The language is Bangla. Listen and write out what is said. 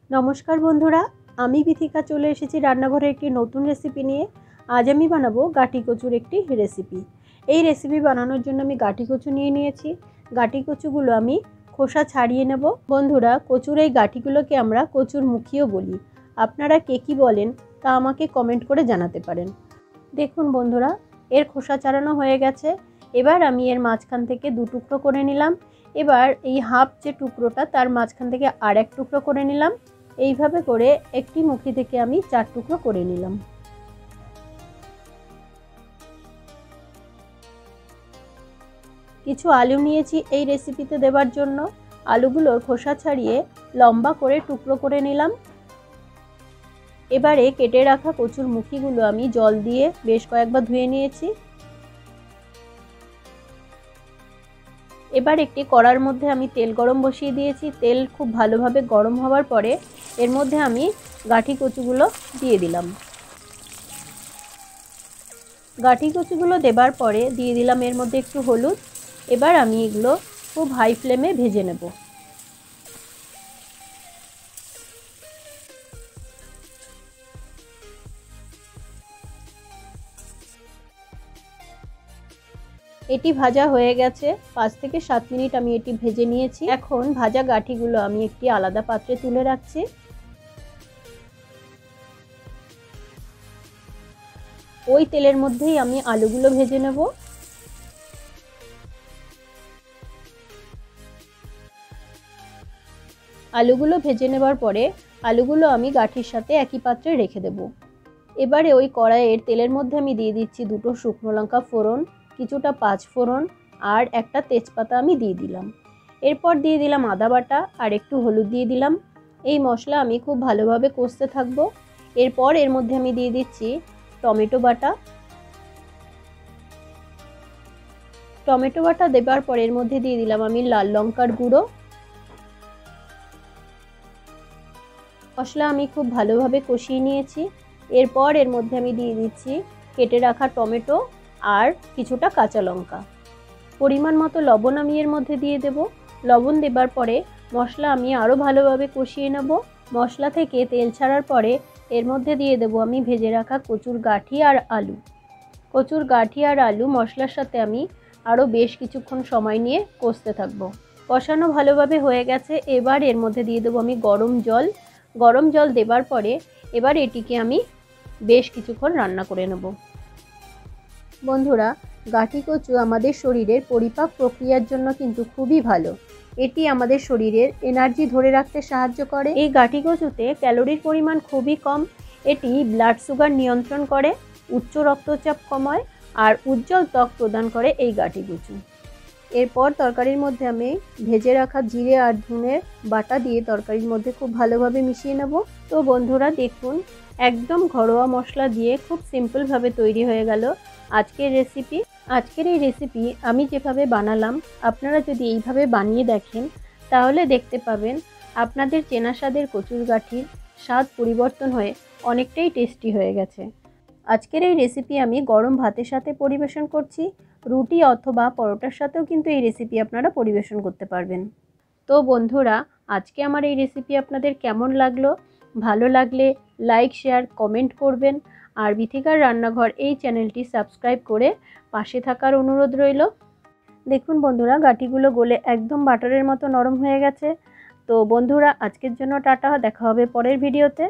नमस्कार बंधुरा आमी बिथिका चले एसेছি রান্নাঘরে একটি নতুন রেসিপি নিয়ে। আজ আমি বানাবো গাটি কচুর একটি রেসিপি। এই রেসিপি বানানোর জন্য আমি গাটি কচু নিয়ে নিয়েছি। গাটি কচুগুলো আমি খোসা ছাড়িয়ে নেব। বন্ধুরা, কচুর এই গাটিগুলোকে আমরা কচুর মুখিও বলি। আপনারা কে কী বলেন তা আমাকে কমেন্ট করে জানাতে পারেন। দেখুন বন্ধুরা, এর খোসা ছাড়ানো হয়ে গেছে। এবার আমি এর মাঝখান থেকে দু টুকরো করে নিলাম। এবার এই হাফ যে টুকরোটা তার মাঝখান থেকে আর এক টুকরো করে নিলাম। এইভাবে করে একটি মুখি থেকে আমি 4 টুকরো করে নিলাম। কিছু আলু নিয়েছি এই রেসিপিতে দেওয়ার জন্য। আলুগুলোর খোসা ছাড়িয়ে লম্বা করে টুকরো করে নিলাম। এবারে কেটে রাখা কচুর মুখিগুলো আমি জল দিয়ে বেশ কয়েকবার ধুয়ে নিয়েছি। এবার একটি কড়ার মধ্যে আমি তেল গরম বসিয়ে দিয়েছি। তেল খুব ভালোভাবে গরম হওয়ার পরে এর মধ্যে আমি গাঠি কচুগুলো দিয়ে দিলাম। গাঠি কচুগুলো দেবার পরে দিয়ে দিলাম এর মধ্যে একটু হলুদ। এবার আমি এগুলো খুব হাই ফ্লেমে ভেজে নেব। এটি ভাজা হয়ে গেছে। 5 থেকে 7 মিনিট আমি এটি ভেজে নিয়েছি। এখন ভাজা গাঠিগুলো আমি একটি আলাদা পাত্রে তুলে রাখছি। ওই তেলের মধ্যেই আমি আলুগুলো ভেজে নেব। আলুগুলো ভেজে নেবার পরে আলুগুলো আমি গাঠির সাথে একই পাত্রে রেখে দেব। এবারে ওই কড়াইয়ের তেলের মধ্যে আমি দিয়ে দিচ্ছি 2টো শুকনো লঙ্কা ফোড়ন, কিছুটা 5 ফোড়ন আর একটা তেজপাতা আমি দিয়ে দিলাম। এরপর দিয়ে দিলাম আদা বাটা আর একটু হলুদ দিয়ে দিলাম। এই মশলা আমি খুব ভালোভাবে কষতে থাকবো। এরপর এর মধ্যে আমি দিয়ে দিচ্ছি টমেটো বাটা। টমেটো বাটা দেবার পর এর মধ্যে দিয়ে দিলাম আমি লাল লঙ্কার গুঁড়ো। মশলা আমি খুব ভালোভাবে কষিয়ে নিয়েছি। এরপর এর মধ্যে আমি দিয়ে দিচ্ছি কেটে রাখা টমেটো আর কিছুটা কাঁচা লঙ্কা। পরিমাণ মতো লবণ আমি এর মধ্যে দিয়ে দেব। লবণ দেবার পরে মশলা আমি আরও ভালোভাবে কষিয়ে নেব। মশলা থেকে তেল ছাড়ার পরে এর মধ্যে দিয়ে দেব আমি ভেজে রাখা কচুর গাঠি আর আলু। কচুর গাঠি আর আলু মশলার সাথে আমি আরও বেশ কিছুক্ষণ সময় নিয়ে কষতে থাকব। কষানো ভালোভাবে হয়ে গেছে। এবার এর মধ্যে দিয়ে দেবো আমি গরম জল। গরম জল দেবার পরে এবার এটিকে আমি বেশ কিছুক্ষণ রান্না করে নেব। বন্ধুরা, গাঠি কচু আমাদের শরীরের পরিপাক প্রক্রিয়ার জন্য কিন্তু খুবই ভালো। এটি আমাদের শরীরের এনার্জি ধরে রাখতে সাহায্য করে। এই গাঠি কচুতে ক্যালোরির পরিমাণ খুবই কম। এটি ব্লাড সুগার নিয়ন্ত্রণ করে, উচ্চ রক্তচাপ কমায় আর উজ্জ্বল ত্বক প্রদান করে এই গাঠি কচু। এরপর তরকারির মধ্যে আমি ভেজে রাখা জিরে আর ধনের বাটা দিয়ে তরকারির মধ্যে খুব ভালোভাবে মিশিয়ে নেব। তো বন্ধুরা দেখুন, একদম ঘরোয়া মশলা দিয়ে খুব সিম্পলভাবে তৈরি হয়ে গেল আজকের রেসিপি। আজকের এই রেসিপি আমি যেভাবে বানালাম আপনারা যদি এইভাবে বানিয়ে দেখেন তাহলে দেখতে পাবেন আপনাদের চেনা স্বাদের কচুর গাঠির স্বাদ পরিবর্তন হয়ে অনেকটাই টেস্টি হয়ে গেছে। আজকের এই রেসিপি আমি গরম ভাতের সাথে পরিবেশন করছি। রুটি অথবা পরোটার সাথেও কিন্তু এই রেসিপি আপনারা পরিবেশন করতে পারবেন। তো বন্ধুরা, আজকে আমার এই রেসিপি আপনাদের কেমন লাগলো? ভালো লাগলে লাইক, শেয়ার, কমেন্ট করবেন। আর বিথিকার রান্নাঘর এই চ্যানেলটি সাবস্ক্রাইব করে পাশে থাকার অনুরোধ রইল। দেখুন বন্ধুরা, গাঠিগুলো গলে একদম বাটারের মতো নরম হয়ে গেছে। তো বন্ধুরা, আজকের জন্য টাটা। দেখা হবে পরের ভিডিওতে।